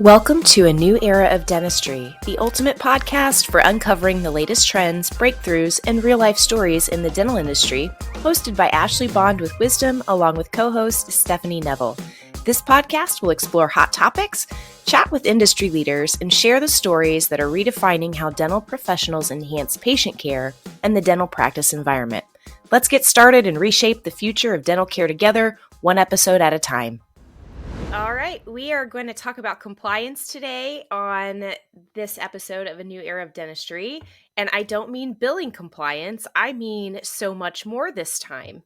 Welcome to a new era of dentistry, the ultimate podcast for uncovering the latest trends, breakthroughs, and real-life stories in the dental industry, hosted by Ashley Bond with Wisdom, along with co-host Stephanie Neville. This podcast will explore hot topics, chat with industry leaders, and share the stories that are redefining how dental professionals enhance patient care and the dental practice environment. Let's get started and reshape the future of dental care together, one episode at a time. All right, we are going to talk about compliance today on this episode of A New Era of Dentistry. And I don't mean billing compliance, I mean so much more this time.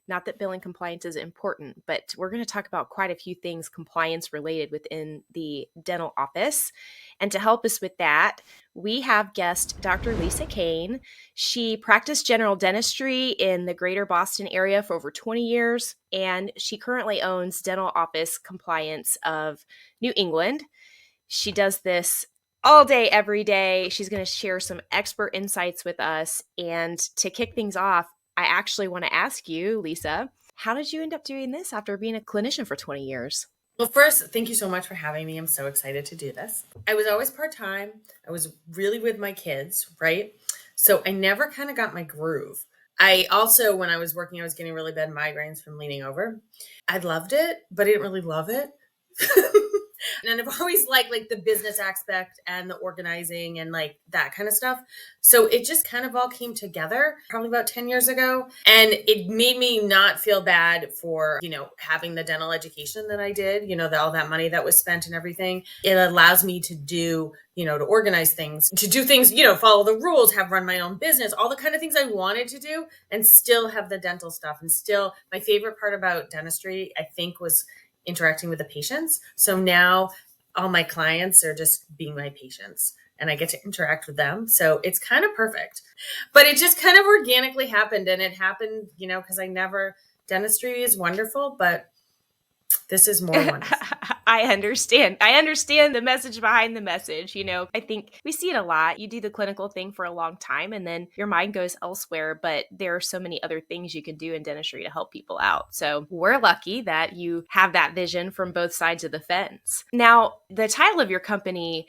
Not that billing compliance is important, but we're going to talk about quite a few things compliance related within the dental office. And to help us with that, we have guest Dr. Lisa Kane. She practiced general dentistry in the greater Boston area for over 20 years, and she currently owns Dental Office Compliance of New England. She does this all day, every day. She's going to share some expert insights with us. And to kick things off, I actually want to ask you, Lisa, how did you end up doing this after being a clinician for 20 years? Well, first, thank you so much for having me. I'm so excited to do this. I was always part-time. I was really with my kids, right? So I never kind of got my groove. I also, when I was working, I was getting really bad migraines from leaning over. I loved it, but I didn't really love it. And I've always liked the business aspect and the organizing and that kind of stuff. So it just kind of all came together probably about 10 years ago. And it made me not feel bad for, having the dental education that I did, all that money that was spent and everything. It allows me to do, to organize things, to do things, follow the rules, run my own business, all the kind of things I wanted to do and still have the dental stuff. And still my favorite part about dentistry, I think, was interacting with the patients. So now all my clients are just being my patients and I get to interact with them. So it's kind of perfect, but it just kind of organically happened. And it happened, because dentistry is wonderful, but this is more wonderful. I understand the message behind the message. I think we see it a lot. You do the clinical thing for a long time and then your mind goes elsewhere, but there are so many other things you can do in dentistry to help people out. So we're lucky that you have that vision from both sides of the fence. Now, the title of your company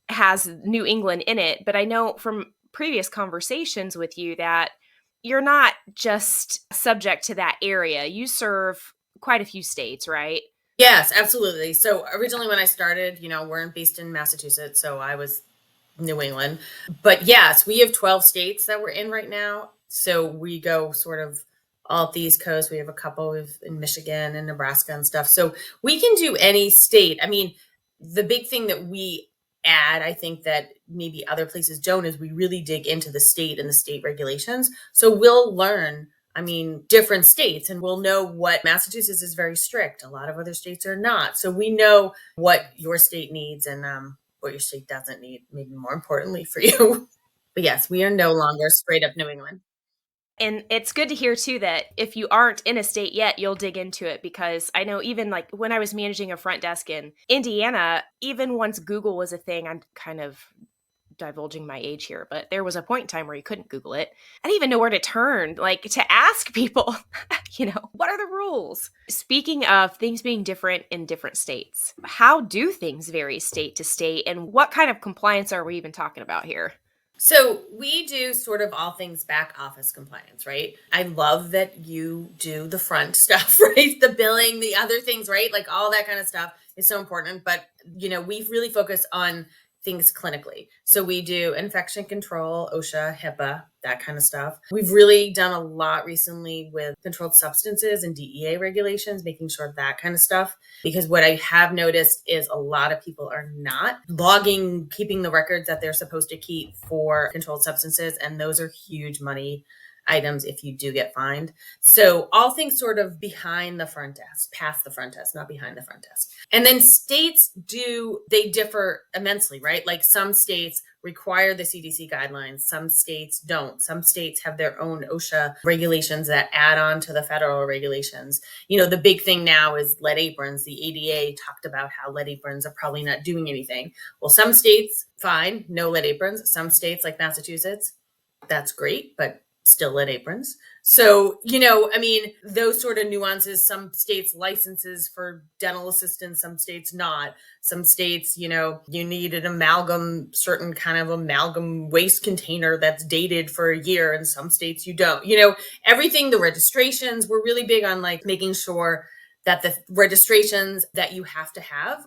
has New England in it, but I know from previous conversations with you that you're not just subject to that area. You serve quite a few states, right? Yes, absolutely. So originally when I started, we're based in Massachusetts, so I was New England. But yes, we have 12 states that we're in right now. So we go sort of all up the East Coast. We have a couple in Michigan and Nebraska and stuff. So we can do any state. I mean, the big thing that we add, I think that maybe other places don't, is we really dig into the state and the state regulations. So we'll learn different states, and we'll know what Massachusetts is very strict. A lot of other states are not. So we know what your state needs and what your state doesn't need, maybe more importantly for you. But yes, we are no longer straight up New England. And it's good to hear too that if you aren't in a state yet, you'll dig into it, because I know even when I was managing a front desk in Indiana, even once Google was a thing, I'm kind of divulging my age here, but there was a point in time where you couldn't Google it. I didn't even know where to turn, to ask people, what are the rules? Speaking of things being different in different states, how do things vary state to state, and what kind of compliance are we even talking about here? So we do sort of all things back office compliance, right? I love that you do the front stuff, right? The billing, the other things, right? All that kind of stuff is so important. But, we really focus on things clinically. So we do infection control, OSHA, HIPAA, that kind of stuff. We've really done a lot recently with controlled substances and DEA regulations, making sure that kind of stuff. Because what I have noticed is a lot of people are not logging, keeping the records that they're supposed to keep for controlled substances. And those are huge money items if you do get fined. So all things sort of behind the front desk, past the front desk, not behind the front desk. And then states they differ immensely, right? Some states require the CDC guidelines. Some states don't. Some states have their own OSHA regulations that add on to the federal regulations. The big thing now is lead aprons. The ADA talked about how lead aprons are probably not doing anything. Well, some states, fine, no lead aprons. Some states like Massachusetts, that's great, but still lit aprons. So, I mean, those sort of nuances, some states licenses for dental assistants, some states not. Some states, you need an certain kind of amalgam waste container that's dated for a year, and some states you don't. Everything, the registrations, we're really big on like making sure that the registrations that you have to have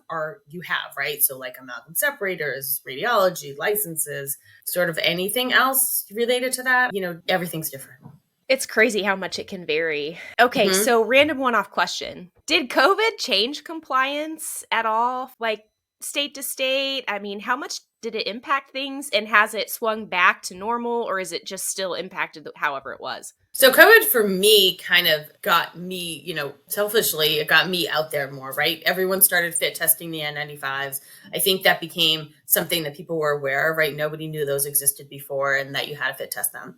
right? So like amalgam separators, radiology, licenses, sort of anything else related to that, everything's different. It's crazy how much it can vary. Okay, so random one-off question. Did COVID change compliance at all, like state to state? I mean, how much did it impact things, and has it swung back to normal, or is it just still impacted however it was? So COVID for me kind of got me, selfishly, it got me out there more, right? Everyone started fit testing the N95s. I think that became something that people were aware of, right? Nobody knew those existed before and that you had to fit test them.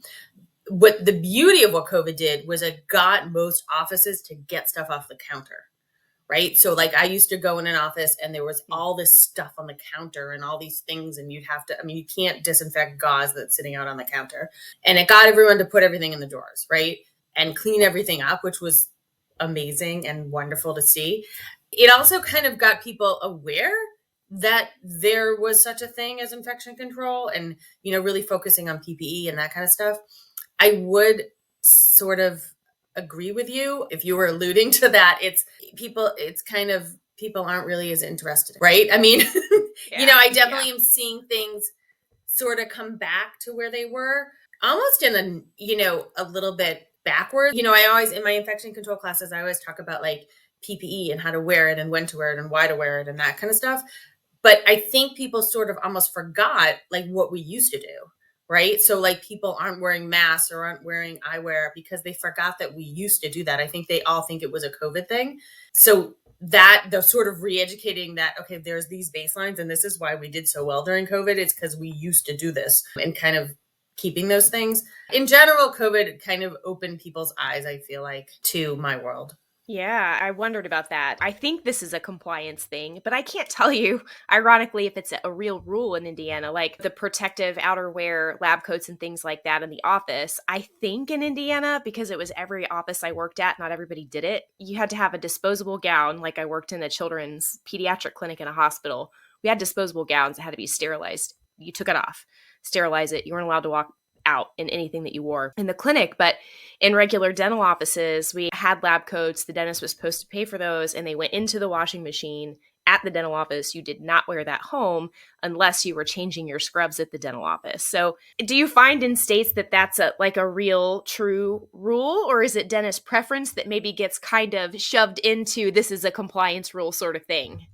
What the beauty of what COVID did was it got most offices to get stuff off the counter, right? So like I used to go in an office and there was all this stuff on the counter and all these things, and you can't disinfect gauze that's sitting out on the counter. And it got everyone to put everything in the drawers, right? And clean everything up, which was amazing and wonderful to see. It also kind of got people aware that there was such a thing as infection control and, really focusing on PPE and that kind of stuff. I would sort of agree with you if you were alluding to that. People aren't really as interested, right? I mean, I definitely am seeing things sort of come back to where they were almost in a little bit backwards. I always, in my infection control classes, I always talk about like PPE and how to wear it and when to wear it and why to wear it and that kind of stuff. But I think people sort of almost forgot like what we used to do. Right. So like people aren't wearing masks or aren't wearing eyewear because they forgot that we used to do that. I think they all think it was a COVID thing. So that they're sort of re-educating that, okay, there's these baselines and this is why we did so well during COVID. It's because we used to do this, and kind of keeping those things. In general, COVID kind of opened people's eyes, I feel like, to my world. Yeah, I wondered about that. I think this is a compliance thing, but I can't tell you, ironically, if it's a real rule in Indiana, like the protective outerwear, lab coats, and things like that in the office. I think in Indiana, because it was every office I worked at, not everybody did it, you had to have a disposable gown. Like I worked in a children's pediatric clinic in a hospital. We had disposable gowns that had to be sterilized. You took it off, sterilize it. You weren't allowed to walk out in anything that you wore in the clinic. But in regular dental offices, we had lab coats. The dentist was supposed to pay for those, and they went into the washing machine at the dental office. You did not wear that home unless you were changing your scrubs at the dental office. So do you find in states that that's a real true rule, or is it dentist preference that maybe gets kind of shoved into this is a compliance rule sort of thing?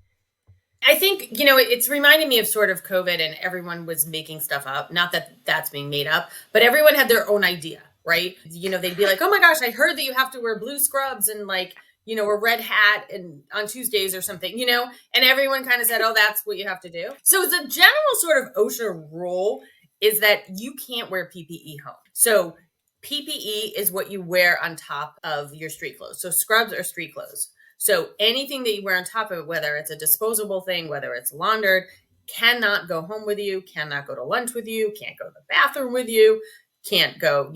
I think, it's reminding me of sort of COVID, and everyone was making stuff up. Not that that's being made up, but everyone had their own idea, right? They'd be like, oh my gosh, I heard that you have to wear blue scrubs and like, a red hat and on Tuesdays or something, and everyone kind of said, oh, that's what you have to do. So the general sort of OSHA rule is that you can't wear PPE home. So PPE is what you wear on top of your street clothes. So scrubs are street clothes. So anything that you wear on top of it, whether it's a disposable thing, whether it's laundered, cannot go home with you, cannot go to lunch with you, can't go to the bathroom with you, can't go,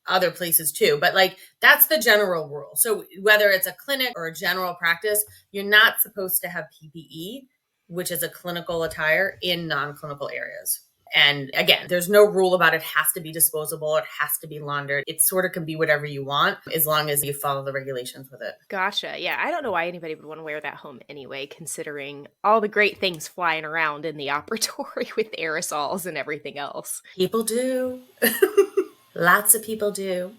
other places too. But like, that's the general rule. So whether it's a clinic or a general practice, you're not supposed to have PPE, which is a clinical attire, in non-clinical areas. And again, there's no rule about it has to be disposable. It has to be laundered. It sort of can be whatever you want as long as you follow the regulations with it. Gotcha. Yeah, I don't know why anybody would want to wear that home anyway, considering all the great things flying around in the operatory with aerosols and everything else. People do. Lots of people do.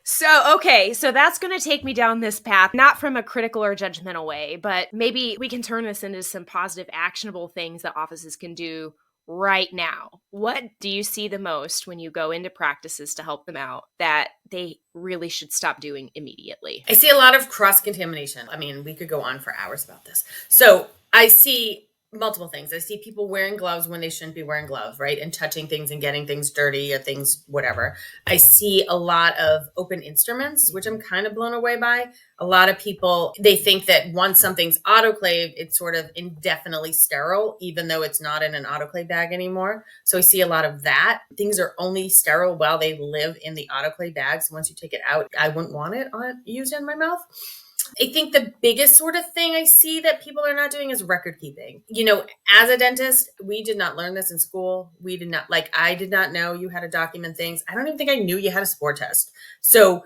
So that's going to take me down this path, not from a critical or judgmental way, but maybe we can turn this into some positive, actionable things that offices can do right now. What do you see the most when you go into practices to help them out that they really should stop doing immediately? I see a lot of cross-contamination. I mean, we could go on for hours about this. So I see multiple things. I see people wearing gloves when they shouldn't be wearing gloves, right? And touching things and getting things dirty or things, whatever. I see a lot of open instruments, which I'm kind of blown away by. A lot of people, they think that once something's autoclaved, it's sort of indefinitely sterile, even though it's not in an autoclave bag anymore. So I see a lot of that. Things are only sterile while they live in the autoclave bag. So once you take it out, I wouldn't want it used in my mouth. I think the biggest sort of thing I see that people are not doing is record keeping. As a dentist, we did not learn this in school. I did not know you had to document things. I don't even think I knew you had a spore test. So,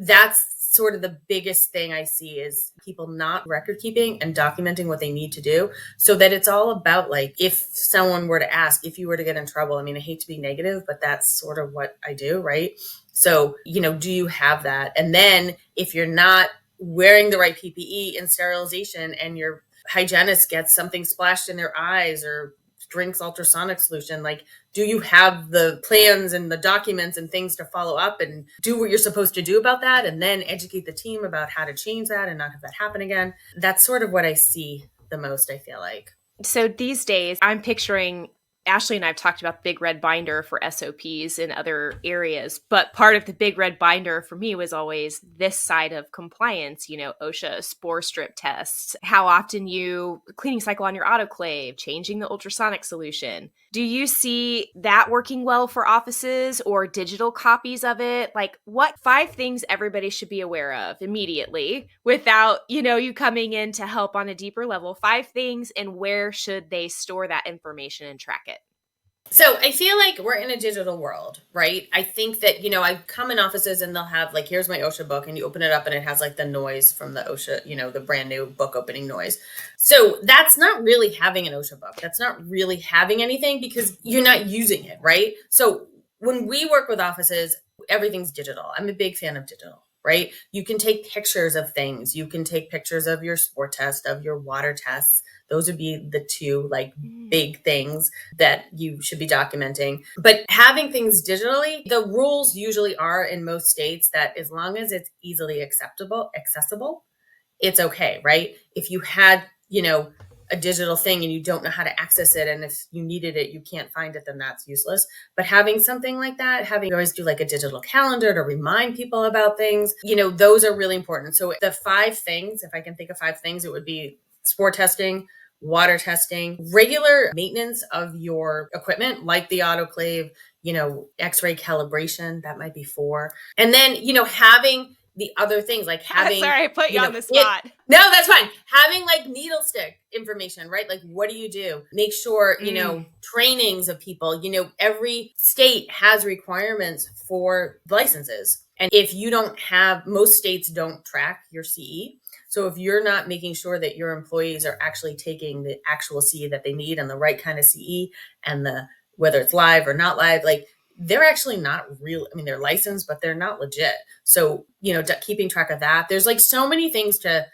that's sort of the biggest thing I see is people not record keeping and documenting what they need to do, so that it's all about, like, if someone were to ask, if you were to get in trouble, I mean, I hate to be negative, but that's sort of what I do, right? So, do you have that? And then if you're not wearing the right PPE and sterilization and your hygienist gets something splashed in their eyes or drinks ultrasonic solution, like, do you have the plans and the documents and things to follow up and do what you're supposed to do about that, and then educate the team about how to change that and not have that happen again? That's sort of what I see the most, I feel like. So these days, I'm picturing Ashley and I have talked about the big red binder for SOPs in other areas, but part of the big red binder for me was always this side of compliance, OSHA spore strip tests, how often you cleaning cycle on your autoclave, changing the ultrasonic solution. Do you see that working well for offices or digital copies of it? Like, what 5 things everybody should be aware of immediately without, you coming in to help on a deeper level? 5 things, and where should they store that information and track it? So I feel like we're in a digital world, right? I think that, I come in offices and they'll have, like, here's my OSHA book, and you open it up and it has, like, the noise from the OSHA, the brand new book opening noise. So that's not really having an OSHA book. That's not really having anything because you're not using it, right? So when we work with offices, everything's digital. I'm a big fan of digital, right? You can take pictures of things. You can take pictures of your spore test, of your water tests. Those would be the 2 big things that you should be documenting. But having things digitally, the rules usually are in most states that as long as it's easily accessible, it's okay, right? If you had, a digital thing and you don't know how to access it, and if you needed it, you can't find it, then that's useless. But having something like that, you always do like a digital calendar to remind people about things, those are really important. So the 5 things, if I can think of 5 things, it would be spore testing, water testing, regular maintenance of your equipment, like the autoclave, x-ray calibration, that might be 4. And then, having the other things like having... Sorry, I put you on the spot. No, that's fine. Having like needle stick information, right? Like, what do you do? Make sure, trainings of people, every state has requirements for licenses. And if you don't have, most states don't track your CE. So if you're not making sure that your employees are actually taking the actual CE that they need and the right kind of CE, and whether it's live or not live, like, they're actually not real. I mean, they're licensed, but they're not legit. So, keeping track of that, there's like so many things to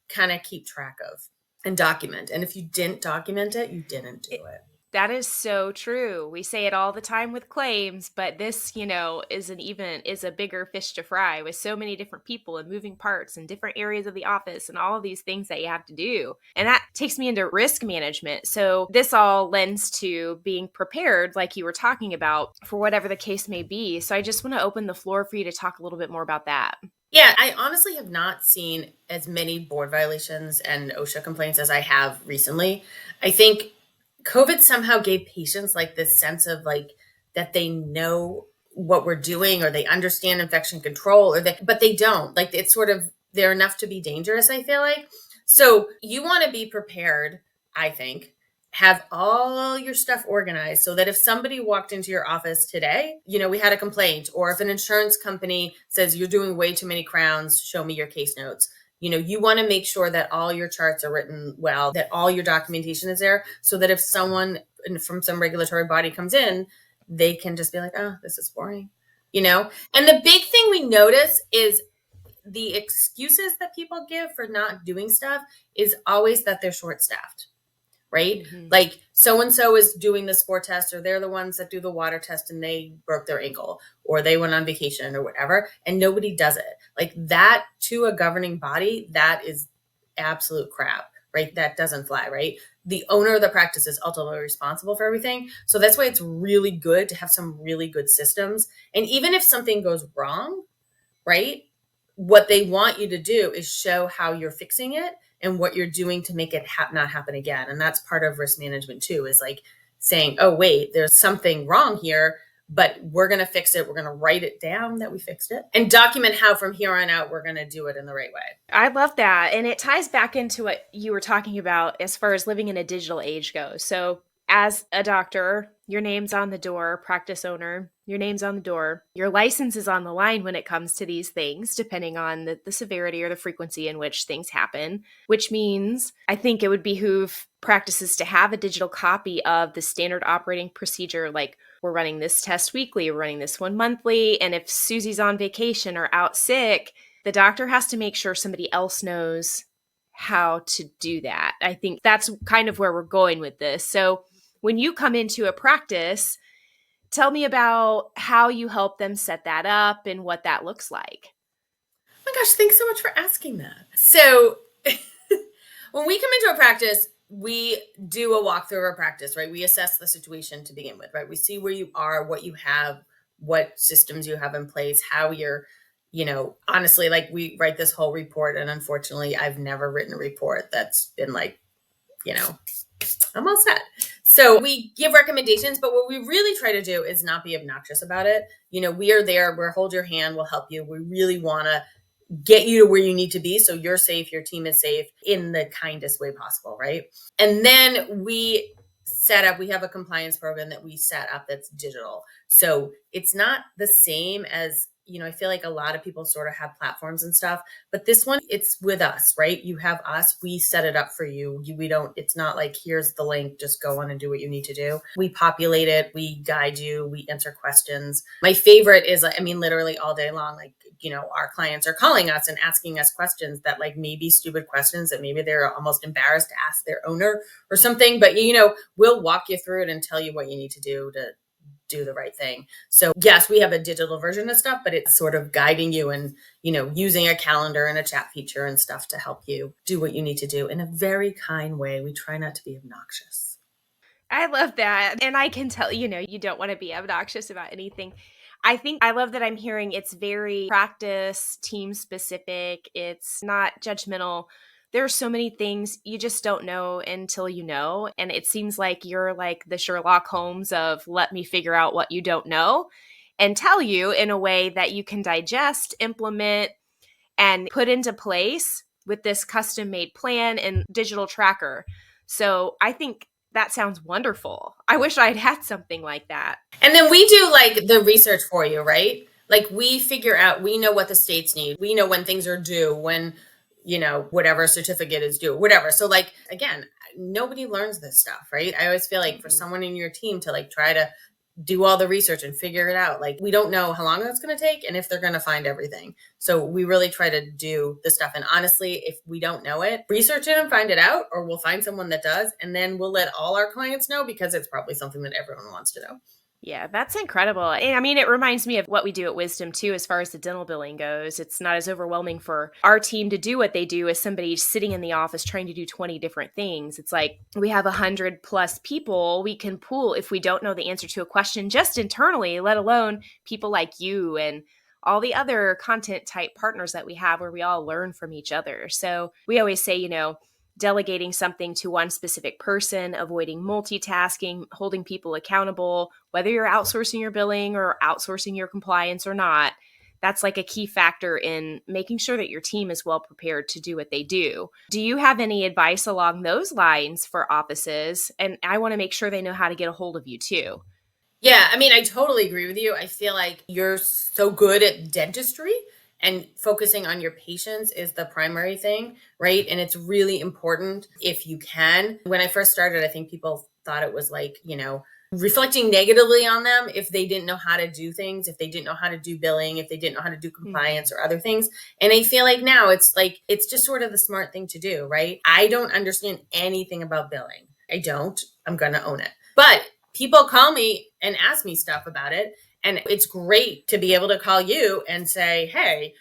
kind of keep track of and document. And if you didn't document it, you didn't do it. That is so true. We say it all the time with claims, but this, is a bigger fish to fry with so many different people and moving parts and different areas of the office and all of these things that you have to do. And that takes me into risk management. So this all lends to being prepared, like you were talking about, for whatever the case may be. So I just want to open the floor for you to talk a little bit more about that. Yeah, I honestly have not seen as many board violations and OSHA complaints as I have recently. I think COVID somehow gave patients like this sense of like that they know what we're doing, or they understand infection control, but they don't. Like, it's sort of, they're enough to be dangerous, I feel like. So you want to be prepared, I think. Have all your stuff organized so that if somebody walked into your office today, we had a complaint, or if an insurance company says you're doing way too many crowns, show me your case notes. You want to make sure that all your charts are written well, that all your documentation is there, so that if someone from some regulatory body comes in, they can just be like, oh, this is boring, And the big thing we notice is the excuses that people give for not doing stuff is always that they're short-staffed, right? Mm-hmm. Like, so-and-so is doing the spore test, or they're the ones that do the water test and they broke their ankle, or they went on vacation or whatever, and nobody does it. Like, that to a governing body, that is absolute crap, right? That doesn't fly, right? the owner of the practice is ultimately responsible for everything. So that's why it's really good to have some really good systems. And even if something goes wrong, right, what they want you to do is show how you're fixing it and what you're doing to make it not happen again. And that's part of risk management too, is like saying, oh, wait, there's something wrong here, but we're going to fix it. We're going to write it down that we fixed it and document how from here on out, we're going to do it in the right way. I love that. And it ties back into what you were talking about as far as living in a digital age goes. So as a doctor, your name's on the door, practice owner, your name's on the door, your license is on the line when it comes to these things, depending on the severity or the frequency in which things happen, which means I think it would behoove practices to have a digital copy of the standard operating procedure. Like, we're running this test weekly, we're running this one monthly. And if Susie's on vacation or out sick, the doctor has to make sure somebody else knows how to do that. I think that's kind of where we're going with this. So when you come into a practice, tell me about how you help them set that up and what that looks like. Oh my gosh, thanks so much for asking that. So when we come into a practice, we do a walkthrough of our practice, right? We assess the situation to begin with, right? We see where you are, what you have, what systems you have in place, how you're, honestly, like we write this whole report. And unfortunately, I've never written a report that's been like, I'm all set. So we give recommendations, but what we really try to do is not be obnoxious about it. We are there, we'll hold your hand, we'll help you. We really want to get you to where you need to be so you're safe, your team is safe in the kindest way possible, right? And then we have a compliance program that we set up that's digital. So it's not the same as, I feel like a lot of people sort of have platforms and stuff, but this one, it's with us, right? You have us, we set it up for you. It's not like, here's the link, just go on and do what you need to do. We populate it, we guide you, we answer questions. My favorite is, literally all day long, like, our clients are calling us and asking us questions that like maybe stupid questions that maybe they're almost embarrassed to ask their owner or something, but we'll walk you through it and tell you what you need to do the right thing. So yes, we have a digital version of stuff, but it's sort of guiding you and, using a calendar and a chat feature and stuff to help you do what you need to do in a very kind way. We try not to be obnoxious. I love that. And I can tell, you don't want to be obnoxious about anything. I love that I'm hearing it's very practice, team specific. It's not judgmental. There are so many things you just don't know until you know. And it seems like you're like the Sherlock Holmes of let me figure out what you don't know and tell you in a way that you can digest, implement, and put into place with this custom made plan and digital tracker. So I think that sounds wonderful. I wish I'd had something like that. And then we do like the research for you, right? Like we figure out, we know what the states need. We know when things are due, when, whatever certificate is due, whatever. So like, again, nobody learns this stuff, right? I always feel like for someone in your team to like try to do all the research and figure it out. Like we don't know how long that's going to take and if they're going to find everything. So we really try to do the stuff. And honestly, if we don't know it, research it and find it out, or we'll find someone that does. And then we'll let all our clients know because it's probably something that everyone wants to know. Yeah, that's incredible. And it reminds me of what we do at Wisdom too, as far as the dental billing goes. It's not as overwhelming for our team to do what they do as somebody sitting in the office trying to do 20 different things. It's like we have 100+ people we can pool if we don't know the answer to a question just internally, let alone people like you and all the other content type partners that we have where we all learn from each other. So we always say, delegating something to one specific person, avoiding multitasking, holding people accountable, whether you're outsourcing your billing or outsourcing your compliance or not, that's like a key factor in making sure that your team is well prepared to do what they do. Do you have any advice along those lines for offices? And I want to make sure they know how to get a hold of you too. Yeah, I totally agree with you. I feel like you're so good at dentistry and focusing on your patients is the primary thing, right? And it's really important if you can. When I first started, I think people thought it was like, reflecting negatively on them if they didn't know how to do things, if they didn't know how to do billing, if they didn't know how to do compliance or other things. And I feel like now it's just sort of the smart thing to do, right? I don't understand anything about billing. I'm going to own it. But people call me and ask me stuff about it. And it's great to be able to call you and say, hey,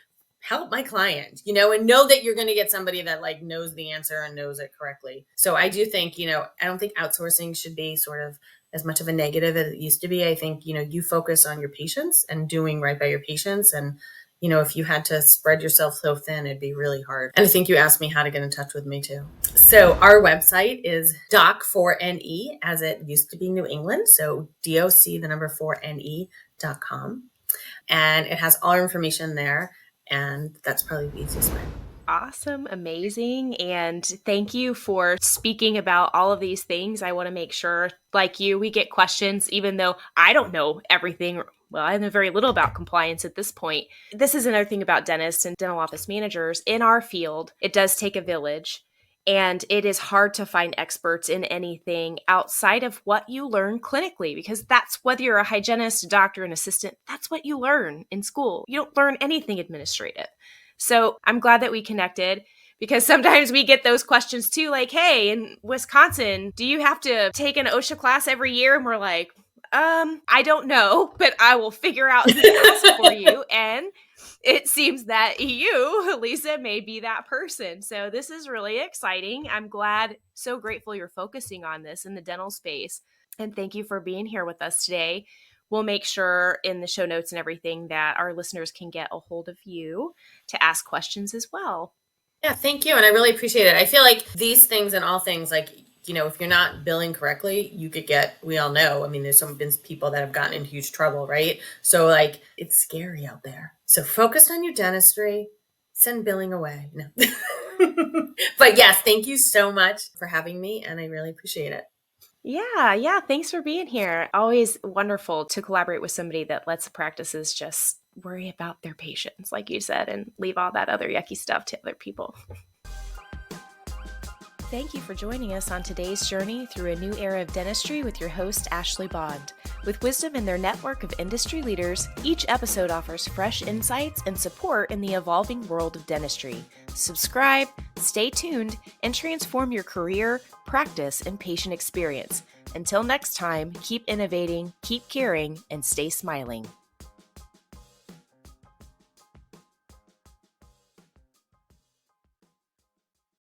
help my client, and know that you're going to get somebody that like knows the answer and knows it correctly. So I do think, I don't think outsourcing should be sort of as much of a negative as it used to be. I think, you focus on your patients and doing right by your patients. And, if you had to spread yourself so thin, it'd be really hard. And I think you asked me how to get in touch with me too. So our website is doc4ne, as it used to be New England. So doc4ne.com. And it has all our information there. And that's probably the easiest way. Awesome. Amazing. And thank you for speaking about all of these things. I want to make sure, like you, we get questions, even though I don't know everything. Well, I know very little about compliance at this point. This is another thing about dentists and dental office managers. In our field, it does take a village. And it is hard to find experts in anything outside of what you learn clinically, because that's whether you're a hygienist, a doctor, an assistant, that's what you learn in school. You don't learn anything administrative. So I'm glad that we connected, because sometimes we get those questions too, like, hey, in Wisconsin, do you have to take an OSHA class every year? And we're like, I don't know, but I will figure out who to ask for you. And it seems that you, Lisa, may be that person. So this is really exciting. I'm so grateful you're focusing on this in the dental space. And thank you for being here with us today. We'll make sure in the show notes and everything that our listeners can get a hold of you to ask questions as well. Yeah, thank you. And I really appreciate it. I feel like these things and all things, like, if you're not billing correctly, you could we all know, there's been people that have gotten in huge trouble, right? So like, it's scary out there. So focus on your dentistry, send billing away. No. But yes, thank you so much for having me. And I really appreciate it. Yeah. Thanks for being here. Always wonderful to collaborate with somebody that lets the practices just worry about their patients, like you said, and leave all that other yucky stuff to other people. Thank you for joining us on today's journey through a new era of dentistry with your host, Ashley Bond. With wisdom in their network of industry leaders, each episode offers fresh insights and support in the evolving world of dentistry. Subscribe, stay tuned, and transform your career, practice, and patient experience. Until next time, keep innovating, keep caring, and stay smiling.